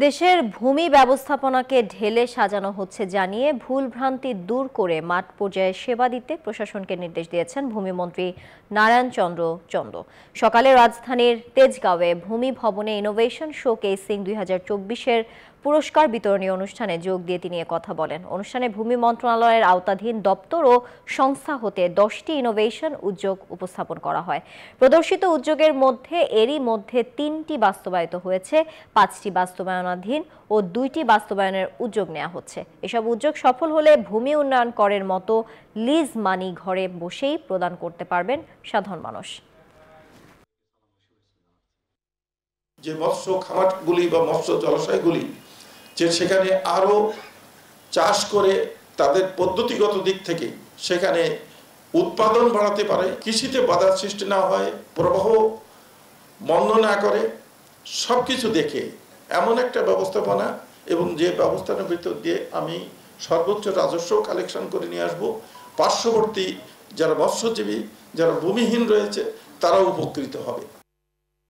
দেশের ভূমি ব্যবস্থাপনাকে ঢেলে সাজানো হচ্ছে জানিয়ে ভুলভ্রান্তি দূর করে মাঠ পর্যায়ে সেবা দিতে প্রশাসনকে নির্দেশ দিয়েছেন ভূমিমন্ত্রী নারায়ণ চন্দ্র। সকালে রাজধানীর তেজগাঁওয়ে ভূমি ভবনে ইনোভেশন শোকেসিং 2024-এর পুরস্কার বিতরণী অনুষ্ঠানে যোগ দিয়ে তিনি কথা বলেন। অনুষ্ঠানে ভূমি মন্ত্রণালয়ের আওতাধীন দপ্তর ও সংস্থা হতে 10টি ইনোভেশন উদ্যোগ উপস্থাপন করা হয়। প্রদর্শিত উদ্যোগের মধ্যে এরই মধ্যে 3টি বাস্তবায়িত হয়েছে, 5টি বাস্তবায়নাধীন ও 2টি বাস্তবায়নের উদ্যোগ নেওয়া হচ্ছে। এসব উদ্যোগ সফল হলে ভূমি উন্নয়ন করের মতো লিজ মানি ঘরে বসেই প্রদান করতে পারবেন সাধারণ মানুষ। যে মৎস্য খামারগুলি বা মৎস্য জলাশয়গুলি যে সেখানে আরো চাষ করে তাদের পদ্ধতিগত দিক থেকে সেখানে উৎপাদন বাড়াতে পারে, কৃষিতে বাধার সৃষ্টি না হয়, প্রবাহ বন্ধ না করে, সবকিছু দেখে এমন একটা ব্যবস্থাপনা এবং যে ব্যবস্থাপনার ভিতর দিয়ে আমি সর্বোচ্চ রাজস্ব কালেকশন করে নিয়ে আসবো, পার্শ্ববর্তী যারা মৎস্যজীবী যারা ভূমিহীন রয়েছে তারাও উপকৃত হবে।